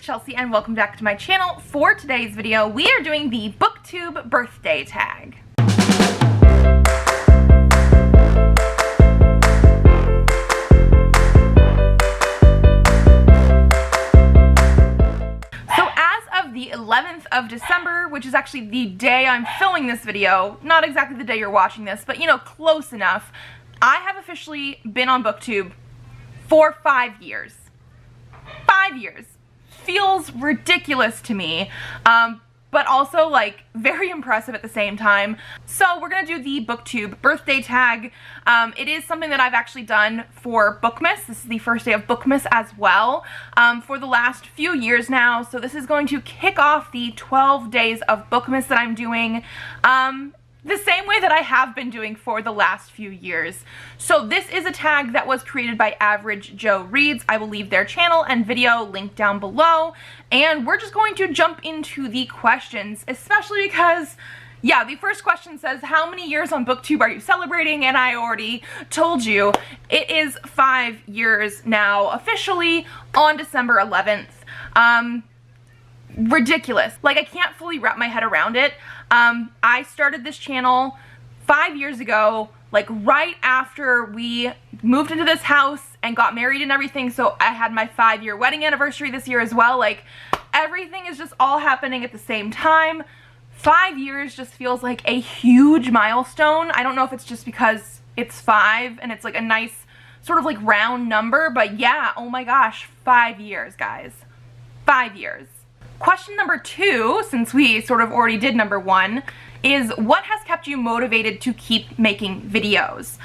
Chelsea and welcome back to my channel. For today's video, we are doing the Booktube birthday tag. So as of the 11th of December, which is actually the day I'm filming this video, not exactly the day you're watching this, but you know, close enough, I have officially been on Booktube for 5 years. 5 years. Feels ridiculous to me, but also like very impressive at the same time. So we're gonna do the Booktube birthday tag. It is something that I've actually done for Bookmas. This is the first day of Bookmas as well, for the last few years now. So this is going to kick off the 12 days of Bookmas that I'm doing. The same way that I have been doing for the last few years. So this is a tag that was created by chelsea.zhao.reads. I will leave their channel and video linked down below. And we're just going to jump into the questions, especially because, yeah, the first question says, how many years on Booktube are you celebrating? And I already told you, it is 5 years now, officially on December 11th. Ridiculous. Like, I can't fully wrap my head around it. I started this channel 5 years ago, like right after we moved into this house and got married and everything. So I had my 5-year wedding anniversary this year as well. Like, everything is just all happening at the same time. 5 years just feels like a huge milestone. I don't know if it's just because it's 5 and it's like a nice sort of like round number, but yeah, oh my gosh, 5 years, guys. 5 years. Question number 2, since we sort of already did number 1, is what has kept you motivated to keep making videos?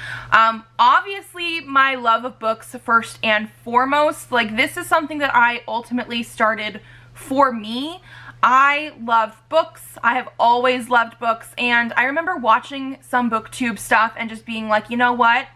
Obviously, my love of books first and foremost. Like, this is something that I ultimately started for me. I love books. I have always loved books, and I remember watching some Booktube stuff and just being like, you know what?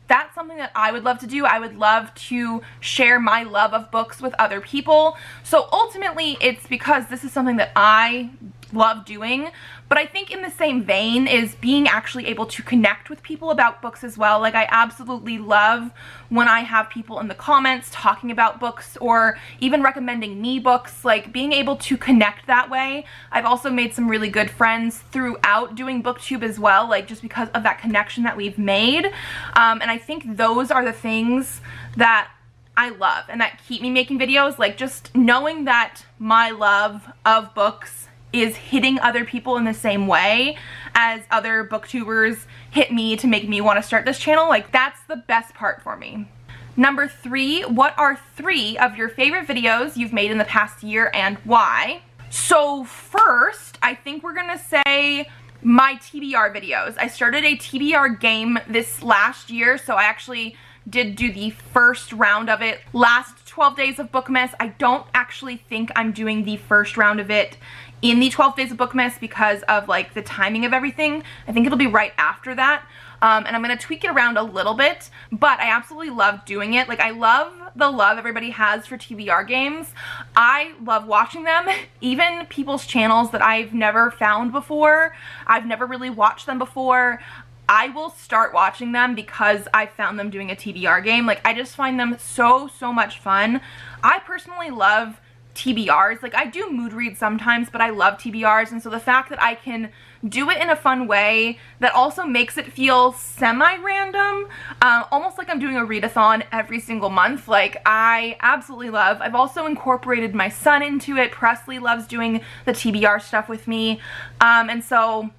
That's something that I would love to do. I would love to share my love of books with other people. So ultimately, it's because this is something that I love doing. But I think in the same vein is being actually able to connect with people about books as well. Like, I absolutely love when I have people in the comments talking about books or even recommending me books, like being able to connect that way. I've also made some really good friends throughout doing Booktube as well, like just because of that connection that we've made. And I think those are the things that I love and that keep me making videos, like just knowing that my love of books is hitting other people in the same way as other booktubers hit me to make me want to start this channel. Like, that's the best part for me. Number 3, what are 3 of your favorite videos you've made in the past year and why? So first, I think we're gonna say my TBR videos. I started a TBR game this last year, so I actually did do the first round of it last 12 days of Bookmas. I don't actually think I'm doing the first round of it in the 12 days of Bookmas because of like the timing of everything. I think it'll be right after that. And I'm gonna tweak it around a little bit, but I absolutely love doing it. Like, I love the love everybody has for TBR games. I love watching them, even people's channels that I've never found before. I've never really watched them before. I will start watching them because I found them doing a TBR game. Like, I just find them so much fun. I personally love TBRs. Like, I do mood reads sometimes, but I love TBRs, and so the fact that I can do it in a fun way that also makes it feel semi-random, almost like I'm doing a readathon every single month, like, I absolutely love. I've also incorporated my son into it. Presley loves doing the TBR stuff with me, and so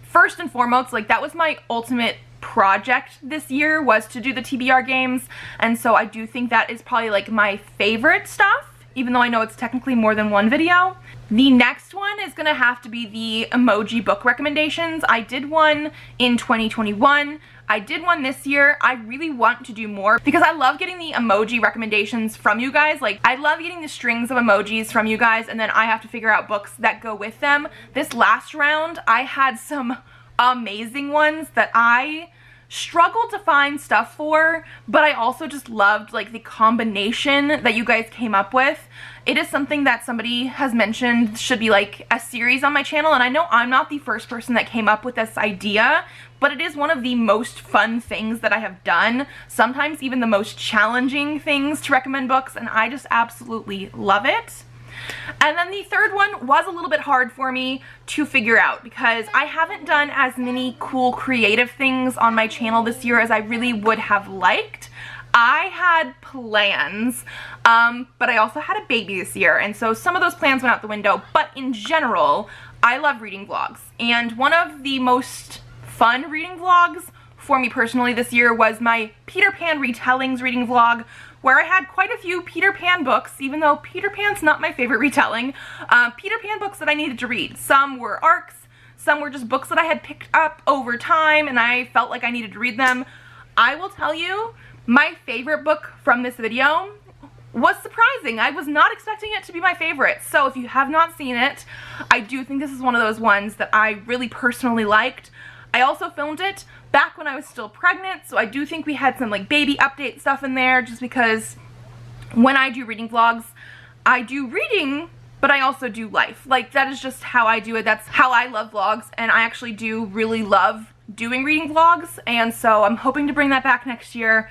first and foremost, like, that was my ultimate project this year, was to do the TBR games, and so I do think that is probably like my favorite stuff, even though I know it's technically more than one video. The next one is gonna have to be the emoji book recommendations. I did one in 2021. I did one this year. I really want to do more because I love getting the emoji recommendations from you guys. Like, I love getting the strings of emojis from you guys, and then I have to figure out books that go with them. This last round, I had some amazing ones that I struggled to find stuff for, but I also just loved like the combination that you guys came up with. It is something that somebody has mentioned should be like a series on my channel, and I know I'm not the first person that came up with this idea, but it is one of the most fun things that I have done, sometimes even the most challenging things to recommend books, and I just absolutely love it. And then the third one was a little bit hard for me to figure out because I haven't done as many cool creative things on my channel this year as I really would have liked. I had plans, but I also had a baby this year, and so some of those plans went out the window. But in general, I love reading vlogs, and one of the most fun reading vlogs for me personally this year was my Peter Pan retellings reading vlog, where I had quite a few Peter Pan books, even though Peter Pan's not my favorite retelling, Peter Pan books that I needed to read. Some were arcs, some were just books that I had picked up over time and I felt like I needed to read them. I will tell you, my favorite book from this video was surprising. I was not expecting it to be my favorite. So if you have not seen it, I do think this is one of those ones that I really personally liked. I also filmed it back when I was still pregnant, so I do think we had some like baby update stuff in there, just because when I do reading vlogs, I do reading, but I also do life. Like, that is just how I do it. That's how I love vlogs, and I actually do really love doing reading vlogs, and so I'm hoping to bring that back next year,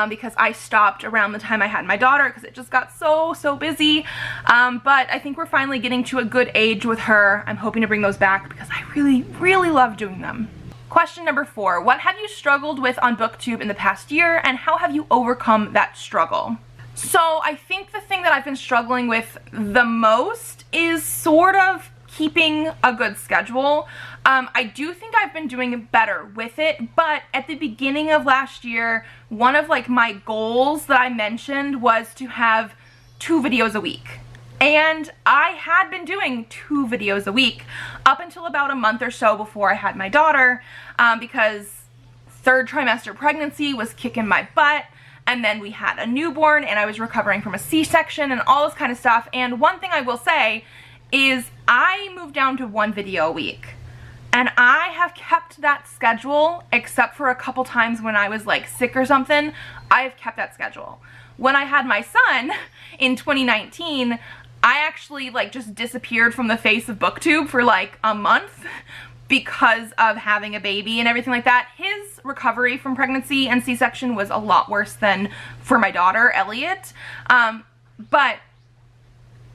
because I stopped around the time I had my daughter because it just got so busy, but I think we're finally getting to a good age with her. I'm hoping to bring those back because I really love doing them. Question number 4, what have you struggled with on Booktube in the past year, and how have you overcome that struggle? So I think the thing that I've been struggling with the most is sort of keeping a good schedule. I do think I've been doing better with it, but at the beginning of last year, one of like my goals that I mentioned was to have 2 videos a week. And I had been doing 2 videos a week up until about a month or so before I had my daughter, because 3rd trimester pregnancy was kicking my butt, and then we had a newborn and I was recovering from a C-section and all this kind of stuff. And one thing I will say is I moved down to 1 video a week. And I have kept that schedule, except for a couple times when I was like sick or something. I've kept that schedule. When I had my son in 2019, I actually like just disappeared from the face of Booktube for like a month because of having a baby and everything like that. His recovery from pregnancy and C-section was a lot worse than for my daughter, Elliot. But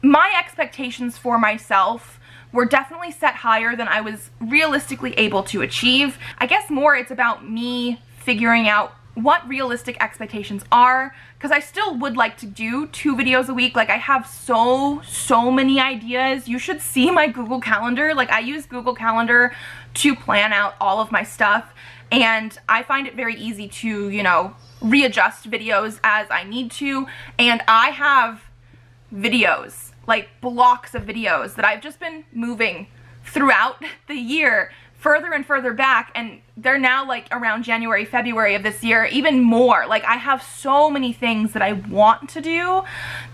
my expectations for myself were definitely set higher than I was realistically able to achieve. I guess more it's about me figuring out what realistic expectations are, because I still would like to do 2 videos a week. Like, I have so many ideas. You should see my Google Calendar. Like, I use Google Calendar to plan out all of my stuff, and I find it very easy to, you know, readjust videos as I need to. And I have videos, like blocks of videos that I've just been moving throughout the year further and further back, and they're now like around January, February of this year, even more. Like, I have so many things that I want to do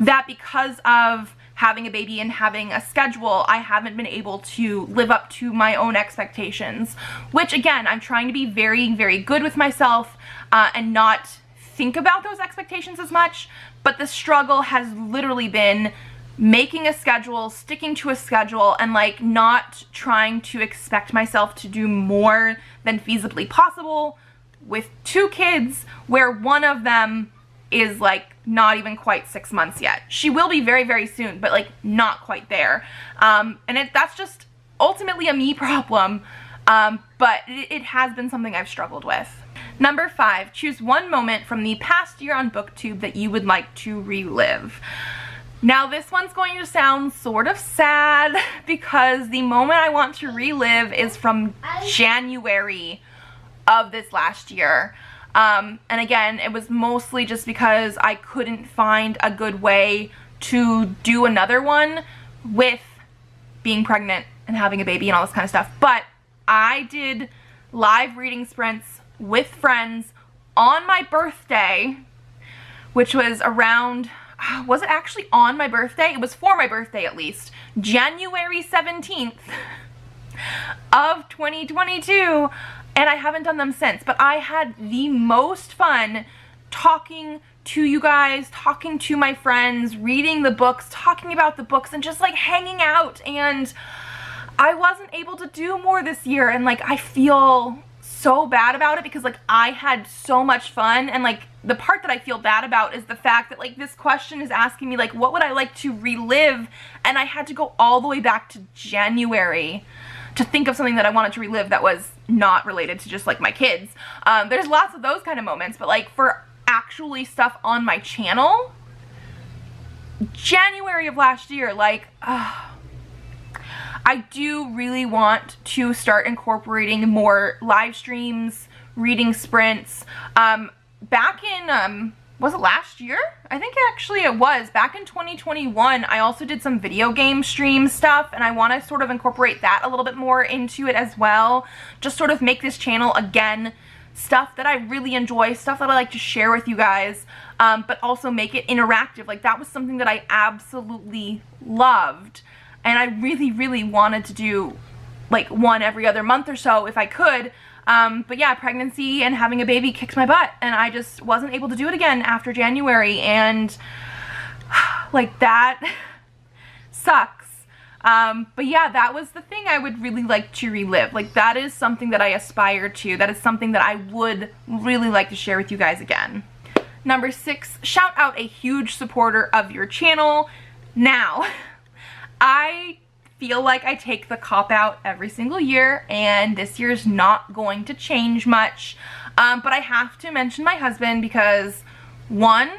that because of having a baby and having a schedule, I haven't been able to live up to my own expectations, which again, I'm trying to be very good with myself and not think about those expectations as much. But the struggle has literally been making a schedule, sticking to a schedule, and like not trying to expect myself to do more than feasibly possible with 2 kids, where one of them is like not even quite 6 months yet. She will be very soon, but like not quite there. And that's just ultimately a me problem, but it has been something I've struggled with. Number 5, choose one moment from the past year on Booktube that you would like to relive. Now, this one's going to sound sort of sad because the moment I want to relive is from January of this last year. And again, it was mostly just because I couldn't find a good way to do another one with being pregnant and having a baby and all this kind of stuff. But I did live reading sprints with friends on my birthday, which was around... was it actually on my birthday? It was for my birthday, at least. January 17th of 2022, and I haven't done them since. But I had the most fun talking to you guys, talking to my friends, reading the books, talking about the books, and just like hanging out. And I wasn't able to do more this year, and like I feel so bad about it because like I had so much fun, and like the part that I feel bad about is the fact that like this question is asking me like what would I like to relive, and I had to go all the way back to January to think of something that I wanted to relive that was not related to just like my kids. There's lots of those kind of moments, but like for actually stuff on my channel, January of last year, like I do really want to start incorporating more live streams, reading sprints. Back in, was it last year? I think actually it was. Back in 2021, I also did some video game stream stuff, and I want to sort of incorporate that a little bit more into it as well. Just sort of make this channel, again, stuff that I really enjoy, stuff that I like to share with you guys, but also make it interactive. Like that was something that I absolutely loved. And I really, really wanted to do like one every other month or so if I could. But yeah, pregnancy and having a baby kicked my butt, and I just wasn't able to do it again after January, and like that sucks. But yeah, that was the thing I would really like to relive. Like that is something that I aspire to. That is something that I would really like to share with you guys again. Number 6, shout out a huge supporter of your channel. Now, I feel like I take the cop-out every single year, and this year's not going to change much. But I have to mention my husband because, one,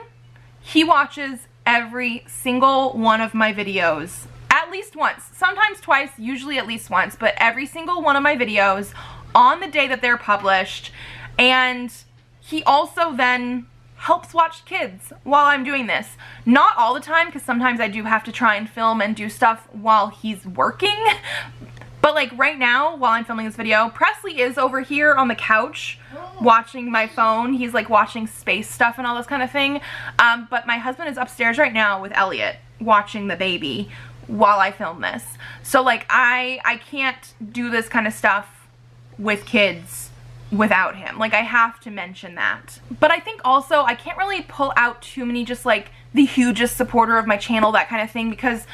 he watches every single one of my videos. At least once, sometimes twice, usually at least once, but every single one of my videos on the day that they're published. And he also then helps watch kids while I'm doing this. Not all the time, because sometimes I do have to try and film and do stuff while he's working. But like right now, while I'm filming this video, Presley is over here on the couch watching my phone. He's like watching space stuff and all this kind of thing. But my husband is upstairs right now with Elliot watching the baby while I film this. So like I can't do this kind of stuff with kids without him. Like I have to mention that. But I think also I can't really pull out too many just like the hugest supporter of my channel, that kind of thing, because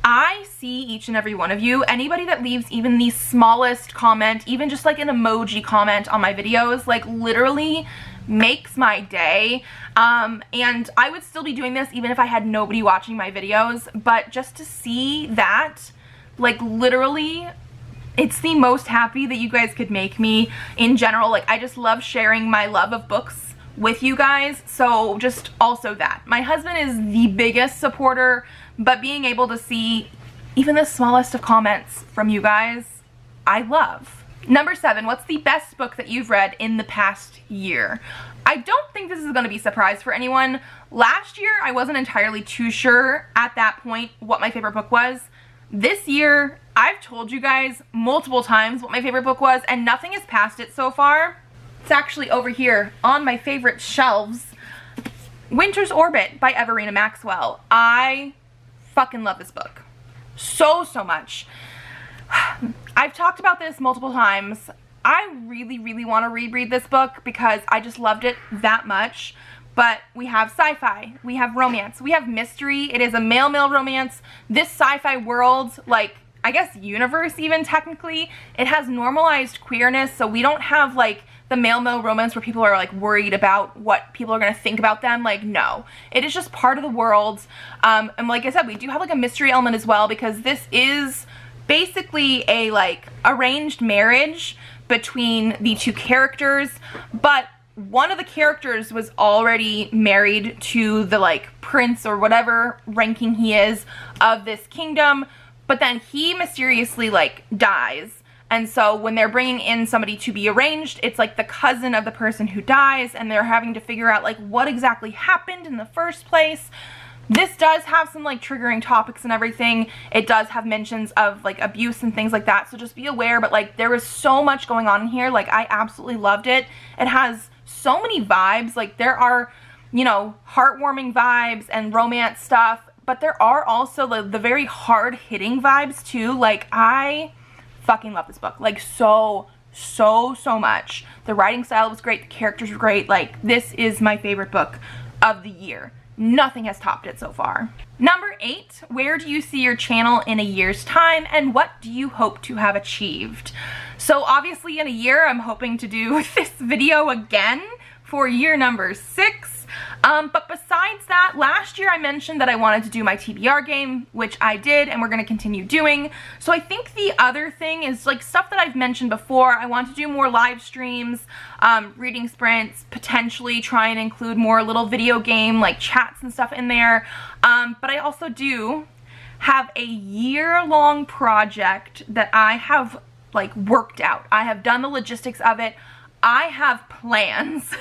I see each and every one of you. Anybody that leaves even the smallest comment, even just like an emoji comment on my videos, like literally makes my day. And I would still be doing this even if I had nobody watching my videos, but just to see that, like literally, it's the most happy that you guys could make me in general. Like I just love sharing my love of books with you guys. So just also that. My husband is the biggest supporter, but being able to see even the smallest of comments from you guys, I love. Number 7, what's the best book that you've read in the past year? I don't think this is going to be a surprise for anyone. Last year, I wasn't entirely too sure at that point what my favorite book was. This year, I've told you guys multiple times what my favorite book was, and nothing has passed it so far. It's actually over here on my favorite shelves. Winter's Orbit by Everina Maxwell. I fucking love this book. So much. I've talked about this multiple times. I really, really want to reread this book because I just loved it that much. But we have sci-fi, we have romance, we have mystery. It is a male-male romance. This sci-fi world, like, I guess universe even technically, it has normalized queerness, so we don't have like the male-male romance where people are like worried about what people are going to think about them. Like, no. It is just part of the world. And like I said, we do have like a mystery element as well, because this is basically a like arranged marriage between the two characters, but one of the characters was already married to the like prince or whatever ranking he is of this kingdom, but then he mysteriously like dies. And so when they're bringing in somebody to be arranged, it's like the cousin of the person who dies, and they're having to figure out like what exactly happened in the first place. This does have some like triggering topics and everything. It does have mentions of like abuse and things like that, so just be aware. But like there is so much going on in here. Like I absolutely loved it. It has so many vibes. Like there are, you know, heartwarming vibes and romance stuff, but there are also the very hard-hitting vibes too. Like I fucking love this book, like so much. The writing style was great, the characters were great. Like this is my favorite book of the year. Nothing has topped it so far. Number Number 8, where do you see your channel in a year's time, and what do you hope to have achieved? So obviously in a year, I'm hoping to do this video again for year number 6. But besides that, last year I mentioned that I wanted to do my TBR game, which I did, and we're going to continue doing. So I think the other thing is like stuff that I've mentioned before. I want to do more live streams, reading sprints, potentially try and include more little video game like chats and stuff in there. But I also do have a year-long project that I have like worked out. I have done the logistics of it. I have plans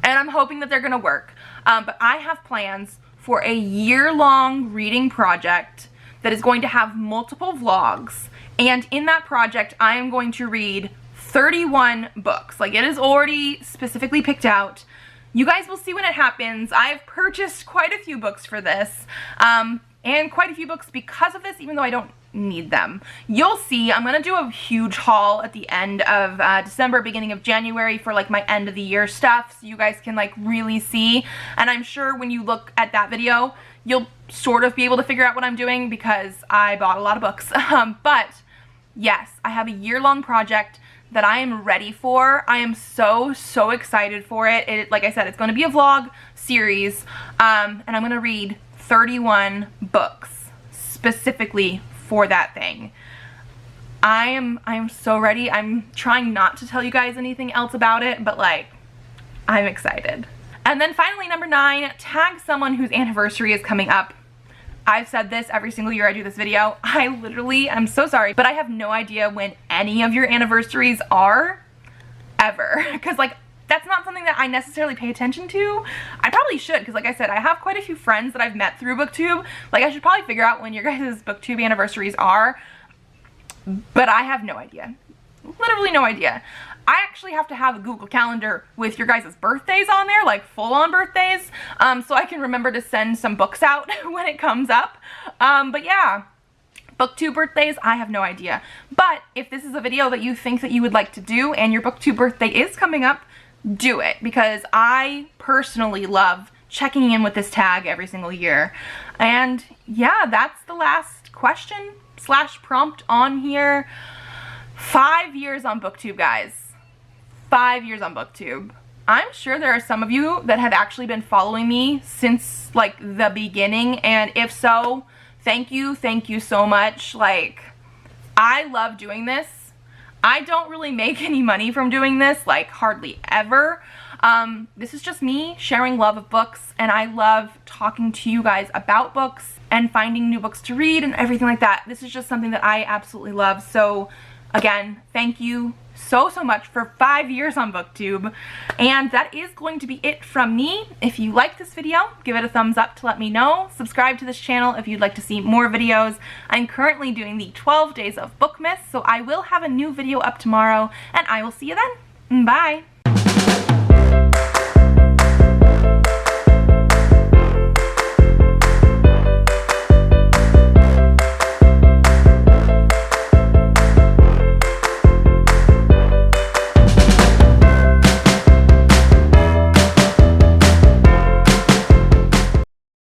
and I'm hoping that they're gonna work. But I have plans for a year-long reading project that is going to have multiple vlogs. And in that project, I am going to read 31 books. Like, it is already specifically picked out. You guys will see when it happens. I've purchased quite a few books for this, and quite a few books because of this, even though I don't need them. You'll see, I'm gonna do a huge haul at the end of December, beginning of January for like my end of the year stuff, so you guys can like really see. And I'm sure when you look at that video, you'll sort of be able to figure out what I'm doing because I bought a lot of books. But yes, I have a year-long project that I am ready for. I am so excited for it. Like I said, it's gonna be a vlog series, and I'm gonna read 31 books specifically for that thing. I am so ready. I'm trying not to tell you guys anything else about it, but like, I'm excited. And then finally, number 9, tag someone whose anniversary is coming up. I've said this every single year I do this video. I literally, I'm so sorry, but I have no idea when any of your anniversaries are, ever. Because like, that's not something that I necessarily pay attention to. I probably should, because like I said, I have quite a few friends that I've met through Booktube. Like, I should probably figure out when your guys' Booktube anniversaries are, but I have no idea. Literally no idea. I actually have to have a Google Calendar with your guys' birthdays on there, like full-on birthdays, so I can remember to send some books out when it comes up. But yeah, Booktube birthdays, I have no idea. But if this is a video that you think that you would like to do and your Booktube birthday is coming up, do it, because I personally love checking in with this tag every single year. And yeah, that's the last question / prompt on here. 5 years on Booktube, guys. 5 years on Booktube. I'm sure there are some of you that have actually been following me since like the beginning, and if so, thank you so much. Like, I love doing this. I don't really make any money from doing this, like hardly ever. This is just me sharing love of books, and I love talking to you guys about books and finding new books to read and everything like that. This is just something that I absolutely love. So again, thank you so much for 5 years on Booktube. And that is going to be it from me. If you like this video, give it a thumbs up to let me know. Subscribe to this channel if you'd like to see more videos. I'm currently doing the 12 days of Bookmas, so I will have a new video up tomorrow, and I will see you then. Bye!